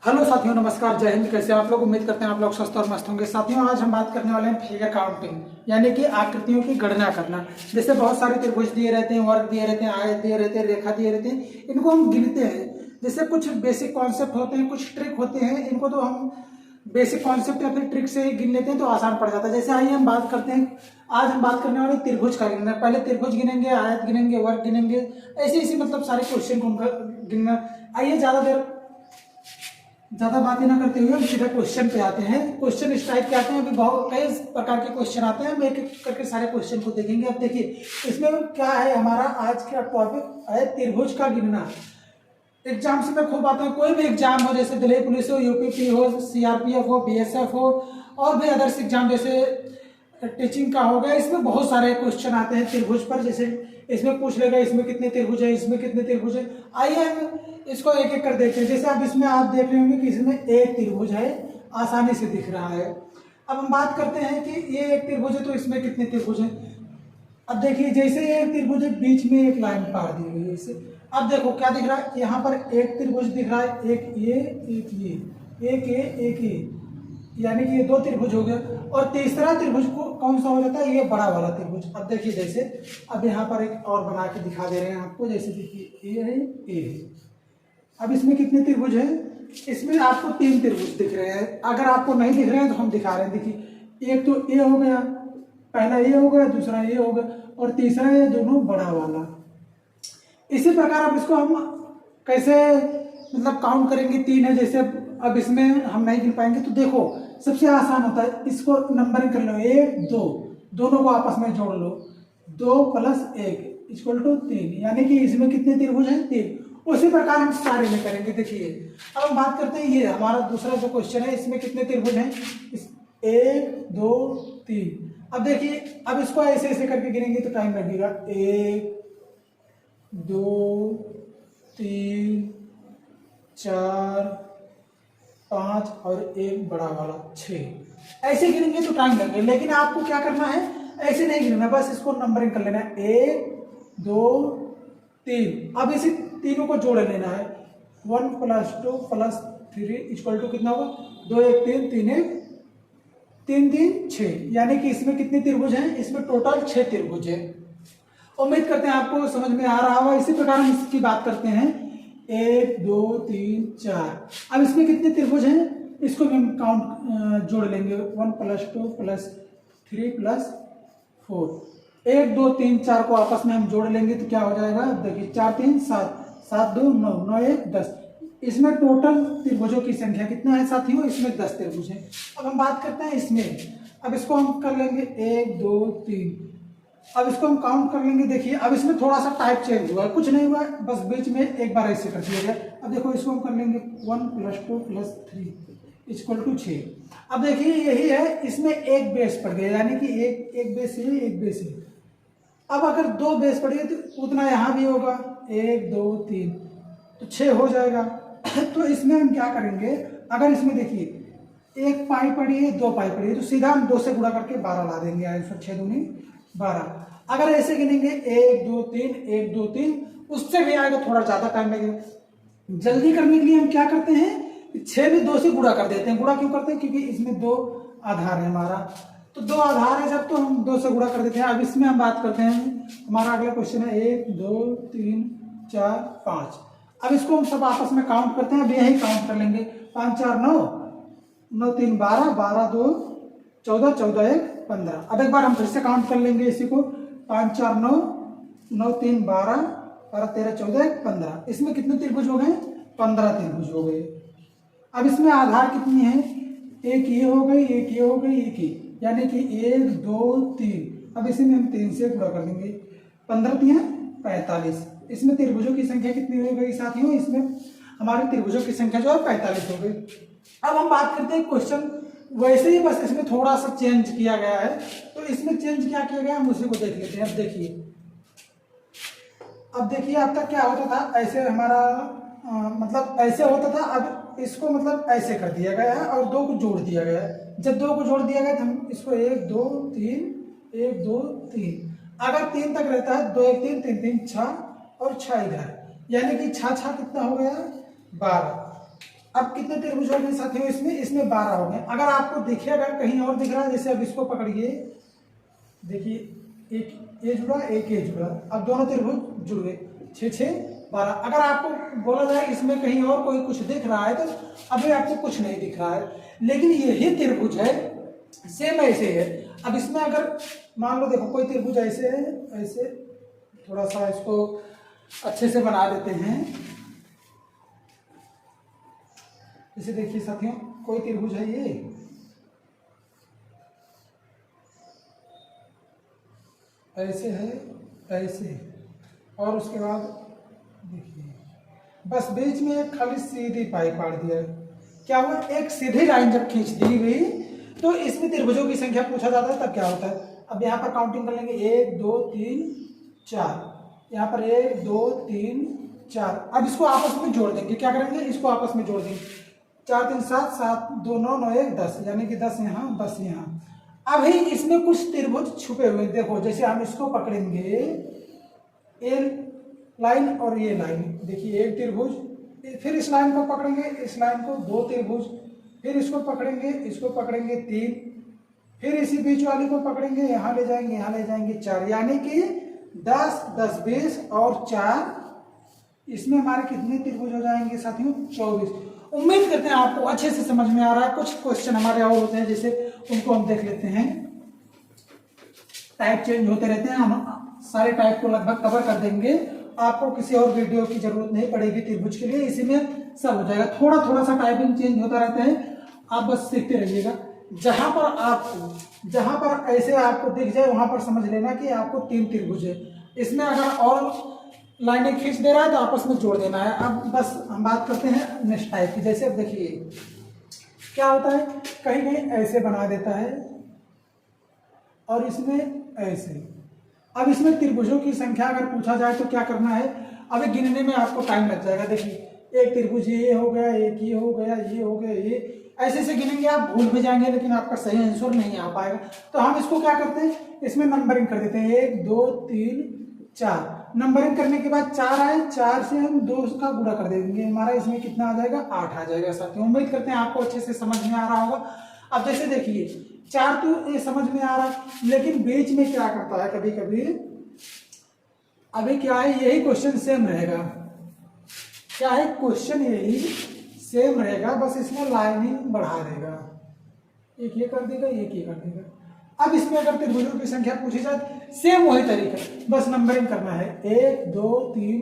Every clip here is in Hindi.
हेलो साथियों, नमस्कार, जय हिंद। कैसे आप लोग? उम्मीद करते हैं आप लोग स्वस्थ और मस्त होंगे। साथियों, आज हम बात करने वाले हैं फिगर काउंटिंग, यानी कि आकृतियों की गणना करना। जैसे बहुत सारे त्रिभुज दिए रहते हैं, वर्ग दिए रहते हैं, आयत दिए रहते हैं, रेखा दिए रहते हैं, इनको हम गिनते हैं। जैसे कुछ बेसिक कॉन्सेप्ट होते हैं, कुछ ट्रिक होते हैं, इनको तो हम बेसिक कॉन्सेप्ट या फिर ट्रिक से ही गिन लेते हैं तो आसान पड़ जाता है। जैसे आइए हम बात करते हैं, आज हम बात करने वाले त्रिभुज का गिनना। पहले त्रिभुज गिनेंगे, आयत गिनेंगे, वर्ग गिनेंगे, ऐसे ऐसे मतलब सारे क्वेश्चन को गिनना। आइए ज्यादा बातें ना करते हुए हम सीधा क्वेश्चन पे आते हैं। क्वेश्चन इस टाइप के आते हैं, अभी बहुत कई प्रकार के क्वेश्चन आते हैं। हम एक एक करके सारे क्वेश्चन को देखेंगे। अब देखिए इसमें क्या है, हमारा आज का टॉपिक है त्रिभुज का गिनना। एग्जाम से मैं खूब आता हूँ, कोई भी एग्जाम हो, जैसे दिल्ली पुलिस हो, यूपीपी हो, सीआरपीएफ हो, बीएसएफ हो, और भी अदर्स एग्जाम जैसे टीचिंग का हो गया, इसमें बहुत सारे क्वेश्चन आते हैं त्रिभुज पर। जैसे इसमें पूछ लेगा इसमें कितने त्रिभुज है, इसमें कितने त्रिभुज है। आइए हम इसको एक एक कर देखते हैं। जैसे अब इसमें आप देख रहे होंगे कि इसमें एक त्रिभुज है, आसानी से दिख रहा है। अब हम बात करते हैं कि ये एक त्रिभुज है तो इसमें कितने त्रिभुज है। अब देखिए जैसे ये एक त्रिभुज है, बीच में एक लाइन पार दी हुई है इसे। अब देखो क्या दिख रहा है, यहाँ पर एक त्रिभुज दिख रहा है, एक ये, एक ये, एक ये, यानी कि ये दो त्रिभुज हो गए। और तीसरा त्रिभुज को कौन सा हो जाता है, ये बड़ा वाला त्रिभुज। अब देखिए जैसे अब यहाँ पर एक और बना के दिखा दे रहे हैं आपको। जैसे देखिए ये है, ये है। अब इसमें कितने त्रिभुज है, इसमें आपको तीन त्रिभुज दिख रहे हैं। अगर आपको नहीं दिख रहे हैं तो हम दिखा रहे हैं। देखिए एक तो ये हो गया, पहला ये हो गया, दूसरा ये हो गया, और तीसरा ये दोनों बड़ा वाला। इसी प्रकार अब इसको हम कैसे मतलब काउंट करेंगे। तीन है जैसे, अब इसमें हम नहीं गिन पाएंगे तो देखो सबसे आसान होता है, इसको नंबरिंग कर लो, एक दो, दोनों को आपस में जोड़ लो, 2 + 1 = 3, यानी कि इसमें कितने त्रिभुज हैं, 3। उसी प्रकार हम सारे में करेंगे। देखिए अब हम बात करते हैं, ये हमारा दूसरा जो क्वेश्चन है, इसमें कितने त्रिभुज हैं, 1 2 3। अब देखिए अब इसको ऐसे ऐसे करके गिनेंगे तो टाइम लगेगा। 1 2 3 4 5 और एक बड़ा वाला 6। ऐसे गिनेंगे तो टाइम लगेगा, लेकिन आपको क्या करना है, ऐसे नहीं गिनना, बस इसको नंबरिंग कर लेना है, 1 2 3। अब इसी तीनों को जोड़ लेना है, 1 + 2 + 3 = कितना होगा, 2 1 3 3 1 3 3 6, यानी कि इसमें कितने त्रिभुज हैं, इसमें टोटल 6 त्रिभुज है। उम्मीद करते हैं आपको समझ में आ रहा होगा। इसी प्रकार हम इसकी बात करते हैं, 1 2 3 4। अब इसमें कितने त्रिभुज हैं, इसको भी हम काउंट जोड़ लेंगे, 1 + 2 + 3 + 4। 1 2 3 4 को आपस में हम जोड़ लेंगे तो क्या हो जाएगा, देखिए 4 3 7 7 2 9 9 1 10। इसमें टोटल त्रिभुजों की संख्या कितना है साथियों, इसमें 10 त्रिभुज है। अब हम बात करते हैं इसमें, अब इसको हम कर लेंगे 1 2 3। अब इसको हम काउंट कर लेंगे। देखिए अब इसमें थोड़ा सा टाइप चेंज हुआ है, कुछ नहीं हुआ है, बस बीच में एक बार ऐसे कर दिया गया। अब देखो इसको हम कर लेंगे 1 + 2 + 3 = 6। अब देखिए यही है, इसमें एक बेस पड़ गया, यानी कि एक बेस है, एक बेस है। अब अगर 2 बेस पड़ गए तो उतना यहाँ भी होगा, 1 2 3 तो 6 हो जाएगा। तो इसमें हम क्या करेंगे, अगर इसमें देखिए 1 पाई पड़ी है, 2 पाई पड़ी है, तो सीधा हम 2 से गुणा करके 12 ला देंगे, आंसर 6 दूनी 12। अगर ऐसे गिनेंगे 1 2 3 1 2 3, उससे भी आएगा, थोड़ा ज्यादा टाइम लगेगा। जल्दी करने के लिए हम क्या करते हैं, 6 भी 2 से गुणा कर देते हैं। गुणा क्यों करते हैं, क्योंकि इसमें 2 आधार है हमारा, तो 2 आधार है जब, तो हम 2 से गुणा कर देते हैं। अब इसमें हम बात करते हैं, हमारा अगला क्वेश्चन है 1 2 3 4 5। अब इसको हम सब आपस में काउंट करते हैं। अब यही काउंट कर लेंगे, 5 4 9 9 3 12 12 2 14 14 1 15। अब एक बार हम फिर से काउंट कर लेंगे इसी को, 5 4 9 9 3 12 12 13 14 1 15। इसमें कितने त्रिभुज हो गए, 15 त्रिभुज हो गए। अब इसमें आधार कितनी है, एक ये हो गई, एक ये हो गई, एक ये, यानी कि 1 2 3। अब इसी में हम 3 से गुणा कर देंगे, 15 3 45। इसमें त्रिभुजों की संख्या कितनी हो गई साथियों, इसमें हमारे त्रिभुजों की संख्या जो है 45 हो गई। अब हम बात करते हैं क्वेश्चन वैसे ही, बस इसमें थोड़ा सा चेंज किया गया है। तो इसमें चेंज क्या किया गया, हम उसी को देख लेते हैं। अब देखिए अब तक क्या होता था, ऐसे हमारा मतलब ऐसे होता था, अब इसको मतलब ऐसे कर दिया गया है और 2 को जोड़ दिया गया है। जब 2 को जोड़ दिया गया तो हम इसको 1 2 3 1 2 3, अगर 3 तक रहता है 2 1 3 3 3 6 और 6 इधर, यानी कि 6 6 कितना हो गया, 12। अब कितने त्रिभुज हो गए साथियों, इसमें 12 हो गए। अगर आपको देखिए, अगर कहीं और दिख रहा है, जैसे अब इसको पकड़िए, देखिए एक ये जुड़ा, एक ये जुड़ा, अब दोनों त्रिभुज जुड़ गए, 6 6 12। अगर आपको बोला जाए इसमें कहीं और कोई कुछ दिख रहा है, तो अभी आपको कुछ नहीं दिख रहा है, लेकिन यही त्रिभुज है, सेम ऐसे है। अब इसमें अगर मान लो, देखो कोई त्रिभुज ऐसे है, ऐसे थोड़ा सा इसको अच्छे से बना देते हैं। जैसे देखिए साथियों, कोई त्रिभुज है ये, ऐसे है, ऐसे, और उसके बाद देखिए बस बीच में एक खाली सीधी पाई पाड़ दिया है। क्या हुआ, एक सीधी लाइन जब खींच दी गई तो इसमें त्रिभुजों की संख्या पूछा जाता है, तब क्या होता है। अब यहाँ पर काउंटिंग कर लेंगे, 1 2 3 4, यहाँ पर 1 2 3 4। अब इसको आपस में जोड़ देंगे, क्या करेंगे, इसको आपस में जोड़ देंगे, 4 3 7 7 2 9 9 1 10, यानी कि 10 यहाँ 10 यहाँ। अभी इसमें कुछ त्रिभुज छुपे हुए, देखो जैसे हम इसको पकड़ेंगे, ये लाइन और ये लाइन, देखिए एक त्रिभुज, फिर इस लाइन को पकड़ेंगे, इस लाइन को 2 त्रिभुज, फिर इसको पकड़ेंगे, इसको पकड़ेंगे 3, फिर इसी बीच वाली को पकड़ेंगे, यहाँ ले जाएंगे, यहाँ ले जाएंगे 4, यानी कि 10 10 20 और 4, इसमें हमारे कितने त्रिभुज हो जाएंगे साथियों, 24। उम्मीद करते हैं आपको अच्छे से समझ में आ रहा है। कुछ क्वेश्चन हमारे और होते हैं, जैसे उनको हम देख लेते हैं। टाइप चेंज होते रहते हैं, हम सारे टाइप को लगभग कवर कर देंगे, आपको किसी और वीडियो की जरूरत नहीं पड़ेगी त्रिभुज के लिए, इसी में सब हो जाएगा। थोड़ा थोड़ा सा टाइपिंग चेंज होता रहता है, आप बस सीखते रहिएगा। जहां पर ऐसे आपको दिख जाए वहां पर समझ लेना कि आपको 3 त्रिभुज है। इसमें अगर और लाइनें खींच दे रहा है तो आपस में जोड़ देना है। अब बस हम बात करते हैं नेक्स्ट टाइप की। जैसे अब देखिए क्या होता है, कहीं कहीं ऐसे बना देता है और इसमें ऐसे। अब इसमें त्रिभुजों की संख्या अगर पूछा जाए तो क्या करना है, अभी गिनने में आपको टाइम लग जाएगा। देखिए एक त्रिभुज ये हो गया, एक ये हो गया, ये हो गया, ये ऐसे से गिनेंगे, आप भूल भी जाएंगे, लेकिन आपका सही आंसर नहीं आ पाएगा। तो हम इसको क्या करते हैं, इसमें नंबरिंग कर देते हैं, 1 2 3 4। नंबरिंग करने के बाद 4 आए, 4 से हम 2 का गुणा कर देंगे, हमारा इसमें कितना आ जाएगा, 8 आ जाएगा साथियों। उम्मीद करते हैं आपको अच्छे से समझ में आ रहा होगा। अब जैसे देखिए 4 तो ये समझ में आ रहा है, लेकिन बीच में क्या करता है कभी कभी, अभी क्या है, यही क्वेश्चन सेम रहेगा। क्या है, क्वेश्चन यही सेम रहेगा, बस इसमें लाइनिंग बढ़ा देगा, एक ये कर देगा, एक ये कर देगा। अब इसमें अगर त्रिभुजों की संख्या पूछी जाए, सेम वही तरीका, बस नंबरिंग करना है, 1 2 3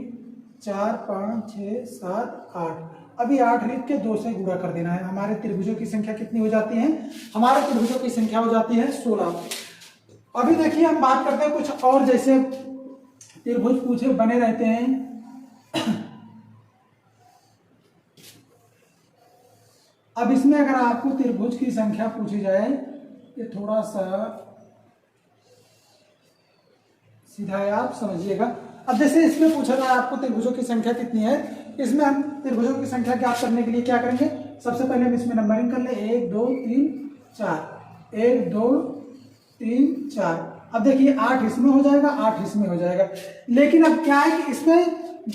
4 5 6 7 8। अभी 8 लिख के 2 से गुणा कर देना है। हमारे त्रिभुजों की संख्या कितनी हो जाती है, हमारे त्रिभुजों की संख्या हो जाती है 16। अभी देखिए हम बात करते हैं कुछ और, जैसे त्रिभुज पूछे बने रहते हैं। अब इसमें अगर आपको त्रिभुज की संख्या पूछी जाए, ये थोड़ा सा सीधा है, आप समझिएगा। अब जैसे इसमें पूछा जाए आपको त्रिभुजों की संख्या कितनी है, इसमें हम त्रिभुजों की संख्या ज्ञात करने के लिए क्या करेंगे, सबसे पहले हम इसमें नंबरिंग कर ले, 1 2 3 4, 1 2 3 4। अब देखिए 8 इसमें हो जाएगा, 8 इसमें हो जाएगा, लेकिन अब क्या है कि इसमें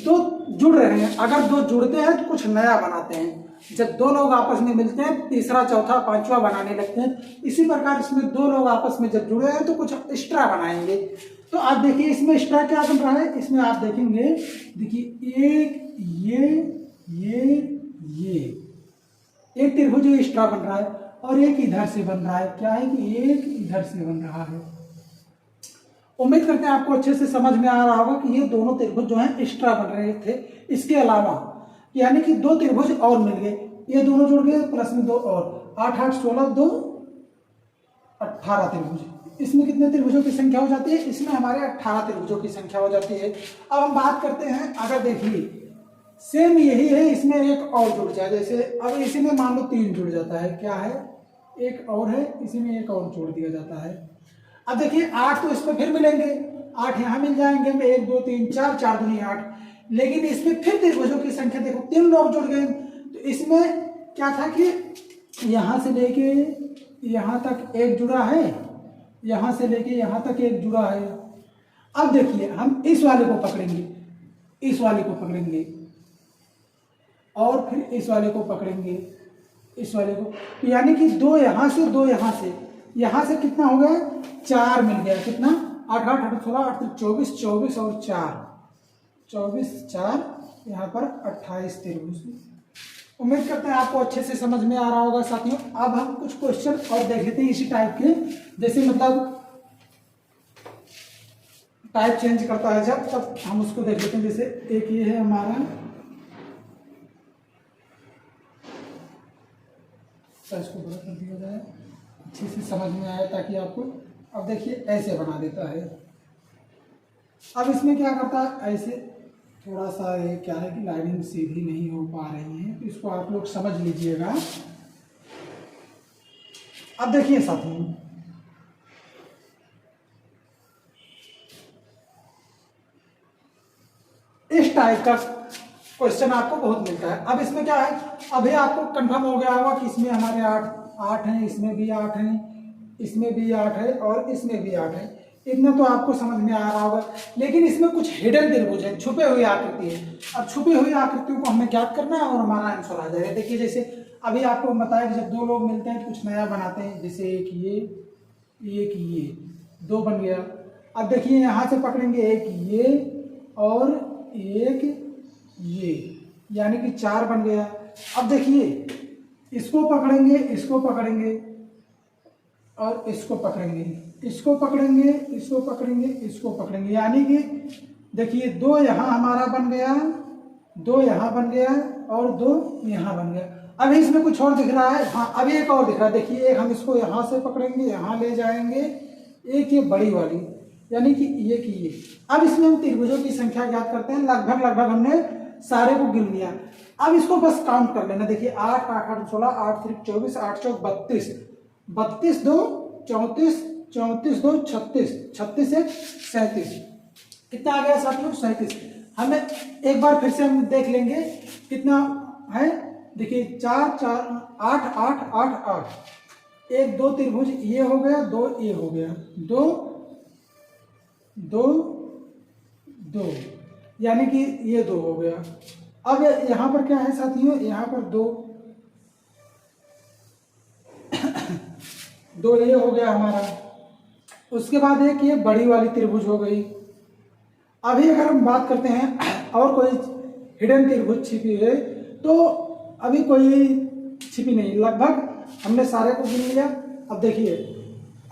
2 जुड़ रहे हैं। अगर 2 जुड़ते हैं तो कुछ नया बनाते हैं, जब 2 लोग आपस में मिलते हैं तीसरा चौथा पांचवा बनाने लगते हैं। इसी प्रकार इसमें 2 लोग आपस में जब जुड़े हैं तो कुछ एक्स्ट्रा बनाएंगे। तो आप देखिए इसमें एक्स्ट्रा क्या बन रहा है, इसमें आप देखेंगे, देखिए एक ये एक त्रिभुज एक्स्ट्रा बन रहा है और एक इधर से बन रहा है। क्या है कि एक इधर से बन रहा है। उम्मीद करते हैं आपको अच्छे से समझ में आ रहा होगा कि ये दोनों त्रिभुज जो हैं एक्स्ट्रा बन रहे थे। इसके अलावा यानी कि 2 त्रिभुज और मिल गए, ये दोनों जुड़ गए, प्लस में 2 और, 8 8 16 2 18 त्रिभुज। इसमें कितने त्रिभुजों की संख्या हो जाती है, इसमें हमारे 18 त्रिभुजों की संख्या हो जाती है। अब हम बात करते हैं, अगर देखिए सेम यही है, इसमें एक और जुड़ जाए, जैसे अब इसी में मान लो 3 जुड़ जाता है, क्या है, एक और है, इसी में एक और जोड़ दिया जाता है। अब देखिए 8 तो इसमें फिर मिलेंगे, 8 यहाँ मिल जाएंगे, 1 2 3 4, 4 दूनी 8। लेकिन इसमें फिर त्रिभुजों की संख्या देखो 3 लोग जुड़ गए। तो इसमें क्या था कि यहां से लेके यहां तक एक जुड़ा है, यहां से लेके यहां तक एक जुड़ा है। अब देखिए हम इस वाले को पकड़ेंगे, इस वाले को पकड़ेंगे, और फिर इस वाले को पकड़ेंगे, इस वाले को, तो यानी कि 2 यहाँ से 2 यहाँ से कितना हो गया 4 मिल गया, कितना 8 8 8 16 8 24 24 और 4 24 4 यहाँ पर 28 त्रिभुज। उम्मीद करते हैं आपको अच्छे से समझ में आ रहा होगा साथियों। अब हम कुछ क्वेश्चन और देख लेते हैं इसी टाइप के, जैसे मतलब टाइप चेंज करता है जब, तब हम उसको देख लेते हैं। जैसे एक ये है हमारा, तो इसको बड़ा कर दिया जाए अच्छे से समझ में आए ताकि आपको। अब देखिए ऐसे बना देता है। अब इसमें क्या करता है, ऐसे थोड़ा सा ये क्या है कि लाइनिंग सीधी नहीं हो पा रही है, तो इसको आप लोग समझ लीजिएगा। अब देखिए साथियों, इस टाइप का क्वेश्चन आपको बहुत मिलता है। अब इसमें क्या है, अभी आपको कंफर्म हो गया होगा कि इसमें हमारे 8 हैं, इसमें भी 8 हैं, इसमें भी 8 है और इसमें भी 8 है। इतना तो आपको समझ में आ रहा होगा। लेकिन इसमें कुछ हिडन त्रिभुज है, छुपे हुई आकृति है। अब छुपी हुई आकृतियों को हमें ज्ञात करना है और हमारा आंसर आ जाएगा। देखिए जैसे अभी आपको बताया कि जब 2 लोग मिलते हैं कुछ नया बनाते हैं, जैसे एक ये 2 बन गया। अब देखिए यहाँ से पकड़ेंगे एक ये और एक ये, यानी कि 4 बन गया। अब देखिए इसको पकड़ेंगे, इसको पकड़ेंगे और इसको पकड़ेंगे, इसको पकड़ेंगे, इसको पकड़ेंगे, इसको पकड़ेंगे, यानी कि देखिए 2 यहाँ हमारा बन गया, 2 यहाँ बन गया और 2 यहाँ बन गया। अभी इसमें कुछ और दिख रहा है, हाँ अभी एक और दिख रहा है। देखिए एक हम इसको यहाँ से पकड़ेंगे, यहाँ ले जाएंगे, एक ये बड़ी वाली, यानी कि ये। अब इसमें हम त्रिभुजों की संख्या ज्ञात करते हैं। लगभग हमने सारे को गिन लिया। अब इसको बस काउंट कर लेना। देखिए 8 8 8 16 8 3 24 8 4 32 32 2 34 34 2 36 36 1 37। कितना आ गया साथियों 37। हमें एक बार फिर से हम देख लेंगे कितना है। देखिए 4 4 8 8 8 8, 1 2 त्रिभुज ये हो गया, 2 ये हो गया, 2 2 2, यानी कि ये 2 हो गया। अब यहाँ पर क्या है साथियों, यहाँ पर 2 2 ये हो गया हमारा। उसके बाद एक ये बड़ी वाली त्रिभुज हो गई। अभी अगर हम बात करते हैं और कोई हिडन त्रिभुज छिपी है, तो अभी कोई छिपी नहीं, लगभग हमने सारे को गिन लिया। अब देखिए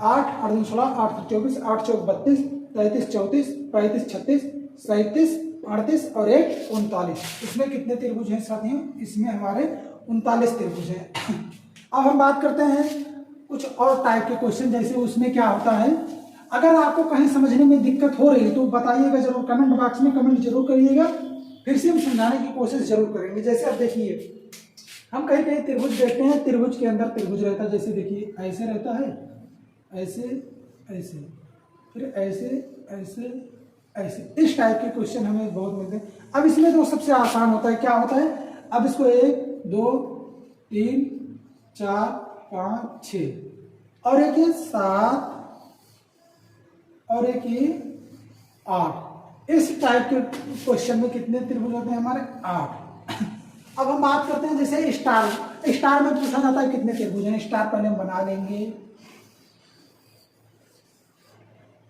8 8 3 16 8 3 24 8 4 32 33 34 35 36 37 38 और 1 39। इसमें कितने त्रिभुज हैं साथियों, इसमें हमारे 39 त्रिभुज हैं। अब हम बात करते हैं कुछ और टाइप के क्वेश्चन, जैसे उसमें क्या होता है। अगर आपको कहीं समझने में दिक्कत हो रही है तो बताइएगा जरूर, कमेंट बॉक्स में कमेंट जरूर करिएगा, फिर से हम समझाने की कोशिश जरूर करेंगे। जैसे अब देखिए हम कहीं कहीं त्रिभुज देखते हैं, त्रिभुज के अंदर त्रिभुज रहता है। जैसे देखिए ऐसे रहता है, ऐसे ऐसे, फिर ऐसे ऐसे ऐसे, इस टाइप के क्वेश्चन हमें बहुत मिलते हैं। अब इसमें जो सबसे आसान होता है क्या होता है, अब इसको 1 2 3 4 5 6 और एक ये 7 और एक ये 8। इस टाइप के क्वेश्चन में कितने त्रिभुज होते हैं हमारे 8। अब हम बात करते हैं जैसे स्टार में पूछा जाता है कितने त्रिभुज हैं। स्टार पहले हम बना लेंगे।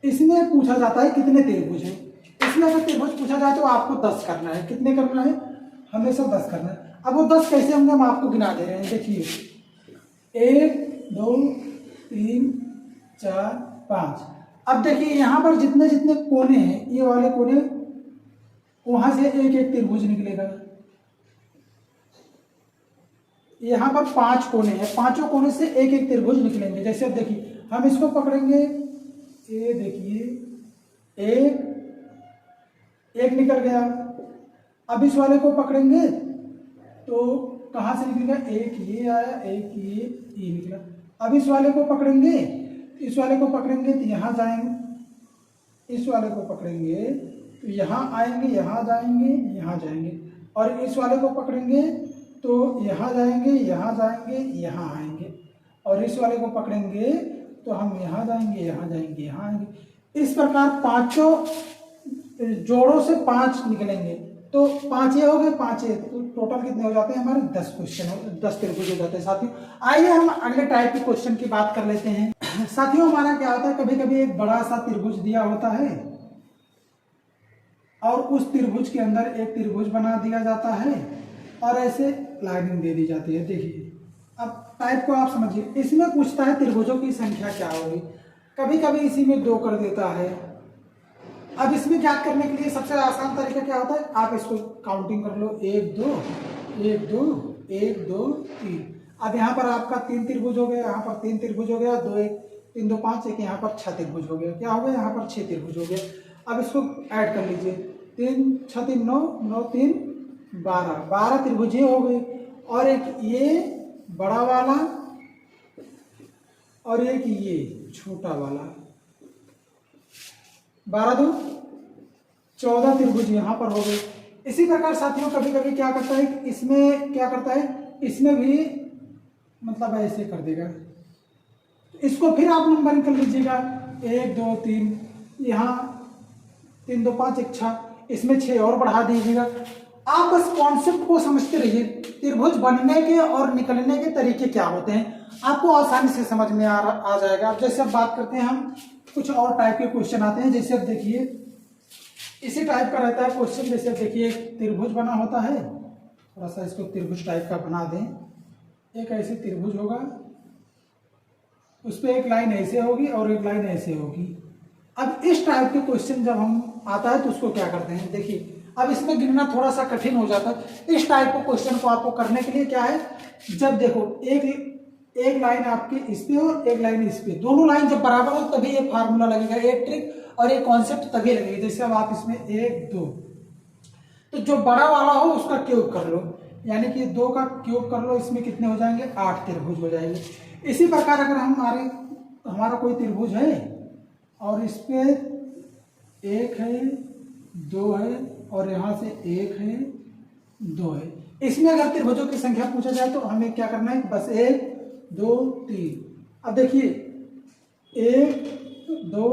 इसमें पूछा जाता है कितने त्रिभुज हैं। इसमें अगर त्रिभुज पूछा जाए तो आपको 10 करना है। कितने करना है, हमेशा 10 करना है। अब वो 10 कैसे होंगे हम आपको गिना दे रहे हैं। देखिए 1 2 3 4 5। अब देखिए यहाँ पर जितने जितने कोने हैं, ये वाले कोने, वहां से एक एक त्रिभुज निकलेगा। यहाँ पर 5 कोने हैं, पांचों कोने से एक एक त्रिभुज निकलेंगे। जैसे अब देखिए हम इसको पकड़ेंगे, ये देखिए एक निकल गया। अब इस वाले को पकड़ेंगे तो कहाँ से निकलेगा, एक ये आया, एक ये निकला। अब इस वाले को पकड़ेंगे, इस वाले को पकड़ेंगे तो यहाँ जाएंगे, इस वाले को पकड़ेंगे तो यहाँ आएंगे, यहाँ जाएंगे, यहाँ जाएंगे। और इस वाले को पकड़ेंगे तो यहाँ जाएंगे, यहाँ जाएंगे, यहाँ आएंगे। और इस वाले को पकड़ेंगे तो हम यहाँ जाएंगे, यहाँ जाएंगे, यहाँ आएंगे। इस प्रकार पांचों जोड़ों से 5 निकलेंगे। तो 5 ये हो गए, 5 ये, तो टोटल कितने हो जाते हैं हमारे 10 क्वेश्चन, 10 त्रिभुज हो जाते हैं साथियों। आइए हम अगले टाइप के क्वेश्चन की बात कर लेते हैं। साथियों हमारा क्या होता है, कभी कभी एक बड़ा सा त्रिभुज दिया होता है और उस त्रिभुज के अंदर एक त्रिभुज बना दिया जाता है और ऐसे लाइनिंग दे दी जाती है। देखिए अब टाइप को आप समझिए, इसमें पूछता है त्रिभुजों की संख्या क्या होगी, कभी कभी इसी में 2 कर देता है। अब इसमें ज्ञात करने के लिए सबसे आसान तरीका क्या होता है, आप इसको काउंटिंग कर लो, 1 2 1 2 1 2 3। अब यहाँ पर आपका 3 त्रिभुज हो गया, यहाँ पर 3 त्रिभुज हो गया, 2 1 3 2 5 एक, यहाँ पर 6 त्रिभुज हो गया, क्या हो गया, यहाँ पर 6 त्रिभुज हो गया। अब इसको ऐड कर लीजिए, 3 6 3 9 9 3 12, 12 त्रिभुज ये हो गए, और एक ये बड़ा वाला और एक ये छोटा वाला, 12 2 14 त्रिभुज यहाँ पर हो गए। इसी प्रकार साथियों कभी कभी क्या करता है, इसमें क्या करता है, इसमें भी मतलब ऐसे कर देगा, इसको फिर आप नंबरिंग कर लीजिएगा, 1 2 3, यहाँ 3 2 5 1 6, इसमें 6 और बढ़ा दीजिएगा। आप बस कॉन्सेप्ट को समझते रहिए, त्रिभुज बनने के और निकलने के तरीके क्या होते हैं आपको आसानी से समझ में आ जाएगा। अब जैसे अब बात करते हैं हम, कुछ और टाइप के क्वेश्चन आते हैं। जैसे अब देखिए इसी टाइप का रहता है क्वेश्चन। जैसे अब देखिए एक त्रिभुज बना होता है, थोड़ा सा इसको त्रिभुज टाइप का बना दें। एक ऐसे त्रिभुज होगा, उस पर एक लाइन ऐसे होगी और एक लाइन ऐसे होगी। अब इस टाइप के क्वेश्चन जब हम आता है तो उसको क्या करते हैं, देखिए अब इसमें गिनना थोड़ा सा कठिन हो जाता है। इस टाइप के क्वेश्चन को आपको करने के लिए क्या है, जब देखो एक लाइन आपकी इस पे और एक लाइन इस पे, दोनों लाइन जब बराबर हो तभी ये फार्मूला लगेगा, एक ट्रिक और एक कॉन्सेप्ट तभी लगेगी। जैसे अब आप इसमें 1 2, तो जो बड़ा वाला हो उसका क्यूब कर लो, यानी कि 2 का क्यूब कर लो, इसमें कितने हो जाएंगे, 8 त्रिभुज हो जाएंगे। इसी प्रकार अगर हमारा कोई त्रिभुज है और इस पे 1 है 2 है और यहाँ से 1 है 2 है, इसमें अगर त्रिभुजों की संख्या पूछा जाए तो हमें क्या करना है, बस 1 2 3। अब देखिए 1 2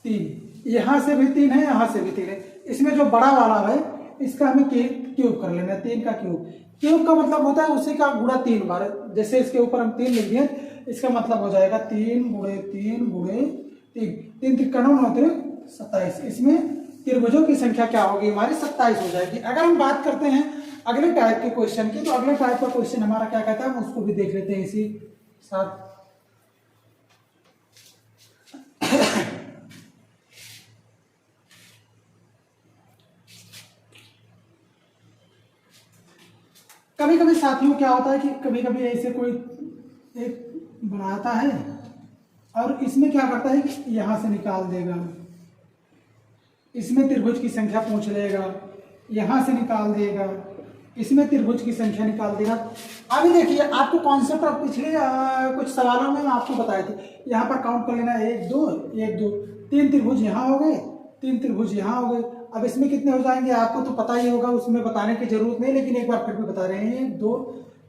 3, यहाँ से भी 3 है, यहाँ से भी 3 है। इसमें जो बड़ा वाला है इसका हमें क्यूब कर लेना है, 3 का क्यूब का मतलब होता है उसी का गुणा 3 बार। जैसे इसके ऊपर हम 3 लिख दिए, इसका मतलब हो जाएगा 3 गुणे 3 गुणे 3, 3 3 9 9 27। इसमें त्रिभुजों की संख्या क्या होगी हमारी, 27 हो जाएगी। अगर हम बात करते हैं अगले टाइप के क्वेश्चन की, तो अगले टाइप का क्वेश्चन हमारा क्या कहता है, हम उसको भी देख लेते हैं इसी साथ। कभी कभी साथियों क्या होता है कि कभी कभी ऐसे कोई एक बनाता है और इसमें क्या करता है कि यहां से निकाल देगा, इसमें त्रिभुज की संख्या पूछ लेगा, यहां से निकाल देगा, इसमें त्रिभुज की संख्या निकाल देगा। अभी देखिए आपको कॉन्सेप्ट और पिछले कुछ सवालों में आपको बताए थे, यहाँ पर काउंट कर लेना, 1 2 1 2, 3 त्रिभुज यहाँ हो गए, 3 त्रिभुज यहाँ हो गए। अब इसमें कितने हो जाएंगे आपको तो पता ही होगा, उसमें बताने की जरूरत नहीं, लेकिन एक बार फिर भी बता रहे हैं, 1 2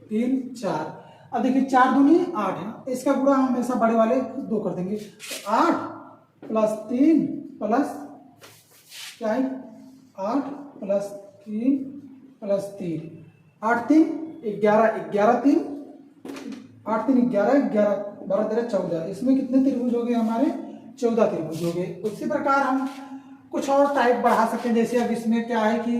3 4। अब देखिए 4 दूनी 8 है, इसका गुणा हम हमेशा बड़े वाले 2 कर देंगे, तो 8 प्लस 3 प्लस क्या है, 8 प्लस 3 प्लस 3, 8 3 11 11 3 8 3 11 11 12 13 14। इसमें कितने त्रिभुज हो गए हमारे, 14 त्रिभुज हो गए। उसी प्रकार हम कुछ और टाइप बढ़ा सकते हैं। जैसे अब इसमें क्या है कि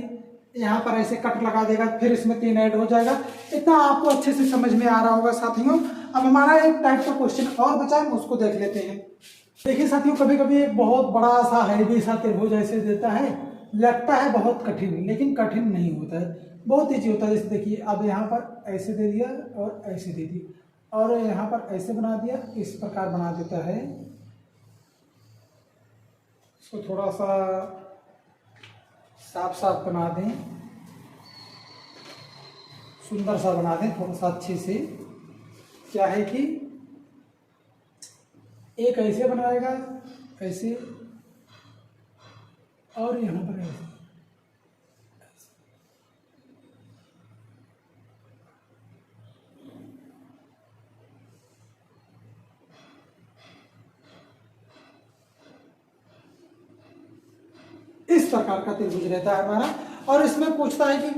यहाँ पर ऐसे कट लगा देगा, फिर इसमें 3 ऐड हो जाएगा। इतना आपको अच्छे से समझ में आ रहा होगा साथियों। अब हमारा एक टाइप का क्वेश्चन और बचा है, उसको देख लेते हैं। देखिए साथियों कभी कभी एक बहुत बड़ा सा हैवी सा त्रिभुज ऐसे देता है, लगता है बहुत कठिन, लेकिन कठिन नहीं होता है, बहुत ईजी होता है। जैसे देखिए अब यहाँ पर ऐसे दे दिया और ऐसे दे दिया और यहाँ पर ऐसे बना दिया, इस प्रकार बना देता है। इसको थोड़ा सा साफ साफ बना दें, सुंदर सा बना दें थोड़ा सा अच्छे से। क्या है कि एक ऐसे बनाएगा ऐसे और यहाँ पर ऐसे, इस प्रकार का त्रिभुज रहता है हमारा। और इसमें पूछता है कि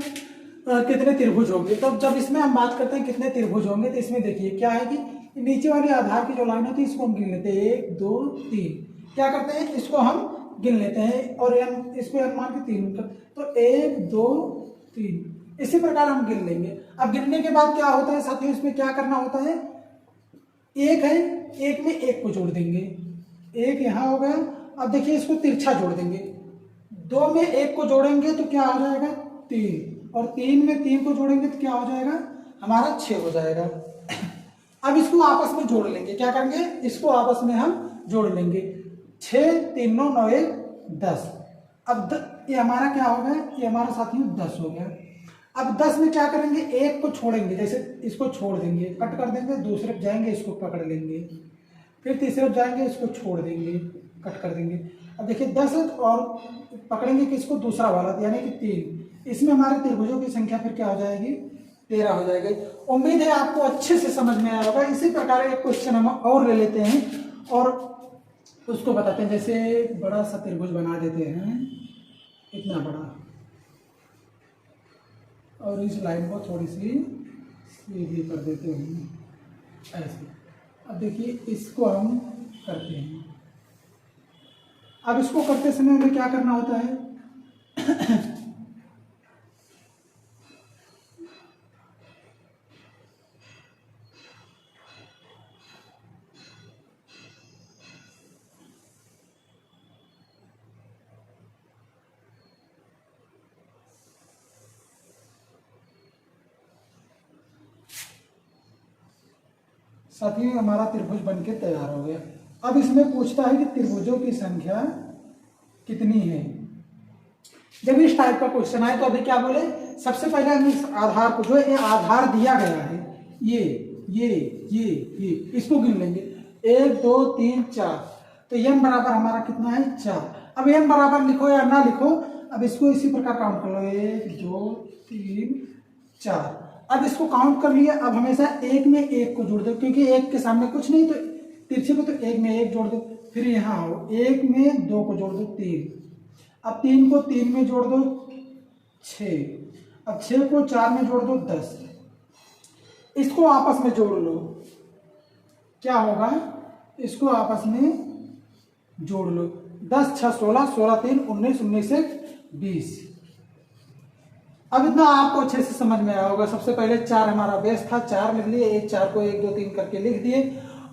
कितने त्रिभुज होंगे। तो जब इसमें हम बात करते हैं कितने त्रिभुज होंगे, तो इसमें देखिए क्या है कि नीचे वाली आधार की जो लाइन होती है इसको हम गिन लेते हैं, 1 2 3, क्या करते हैं इसको हम गिन लेते हैं और इसको मान के 3, तो 1 2 3 इसी प्रकार हम गिन लेंगे। अब गिनने के बाद क्या होता है साथियों, इसमें क्या करना होता है, एक है, एक में एक को जोड़ देंगे, एक यहाँ हो गया। अब देखिए इसको तिरछा जोड़ देंगे, 2 में 1 को जोड़ेंगे तो क्या हो जाएगा 3, और 3 में 3 को जोड़ेंगे तो क्या हो जाएगा हमारा 6 हो जाएगा। अब इसको आपस में जोड़ लेंगे, क्या करेंगे इसको आपस में हम जोड़ लेंगे, 6 3 9 9 1 10। अब ये हमारा क्या हो गया, ये हमारा साथियों 10 हो गया। अब 10 में क्या करेंगे, एक को छोड़ेंगे, जैसे इसको छोड़ देंगे, कट कर देंगे, दूसरे पे जाएंगे इसको पकड़ लेंगे, फिर तीसरे पे जाएंगे इसको छोड़ देंगे, कट कर देंगे। अब देखिए 10 और पकड़ेंगे किसको, दूसरा वाला यानी कि 3, इसमें हमारे त्रिभुजों की संख्या फिर क्या हो जाएगी 13 हो जाएगी। उम्मीद है आपको अच्छे से समझ में आया होगा। इसी प्रकार एक क्वेश्चन हम और ले लेते हैं और उसको बताते हैं। जैसे बड़ा सा त्रिभुज बना देते हैं, इतना बड़ा, और इस लाइन को थोड़ी सी सीधी कर देते हैं ऐसे। अब देखिए इसको हम करते हैं। अब इसको करते समय हमें क्या करना होता है साथियों हमारा त्रिभुज बनके तैयार हो गया। अब इसमें पूछता है कि त्रिभुजों की संख्या कितनी है। जब इस टाइप का क्वेश्चन आए तो अभी क्या बोले, सबसे पहले हम इस आधार को, जो ये आधार दिया गया है, ये इसको गिन लेंगे, 1 2 3 4, तो m बराबर हमारा कितना है 4। अब m बराबर लिखो या ना लिखो, अब इसको इसी प्रकार काउंट कर लो, 1 2 3 4। अब इसको काउंट कर लिया। अब हमेशा एक में एक को जोड़ दो, क्योंकि एक के सामने कुछ नहीं तो तिरछे को, तो एक में एक जोड़ दो। फिर यहाँ आओ, एक में 2 को जोड़ दो 3, अब 3 को 3 में जोड़ दो 6, अब 6 को 4 में जोड़ दो 10। इसको आपस में जोड़ लो, क्या होगा, इसको आपस में जोड़ लो, 10 6 16, 16 3 19, 19 1 20। अब इतना आपको अच्छे से समझ में आया होगा। सबसे पहले 4 हमारा बेस था, 4 लिख लिए, 4 को 1 2 3 करके लिख दिए।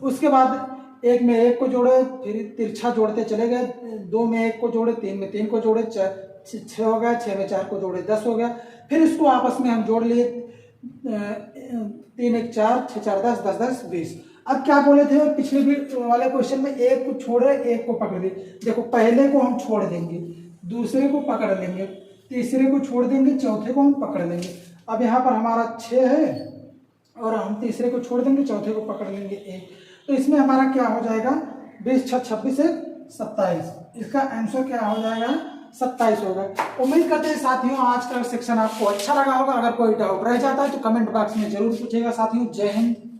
उसके बाद एक में एक को जोड़े, फिर तिरछा जोड़ते चले गए, 2 में 1 को जोड़े, 3 में 3 को जोड़े, 6 हो गया, 6 में 4 को जोड़े 10 हो गया। फिर इसको आपस में हम जोड़ लिए, 3 1 4, 6 4 10, 10 10 20। अब क्या बोले थे पिछले वाले क्वेश्चन में, एक को छोड़े एक को पकड़ दिए। देखो पहले को हम छोड़ देंगे, दूसरे को पकड़ लेंगे, तीसरे को छोड़ देंगे, चौथे को हम पकड़ लेंगे। अब यहाँ पर हमारा 6 है और हम तीसरे को छोड़ देंगे, चौथे को पकड़ लेंगे 1। तो इसमें हमारा क्या हो जाएगा, 20 6 26 27। इसका आंसर क्या हो जाएगा 27 होगा। उम्मीद करते हैं साथियों आज का सेक्शन आपको अच्छा लगा होगा। अगर कोई डाउट रह जाता है तो कमेंट बॉक्स में जरूर पूछेगा साथियों। जय हिंद।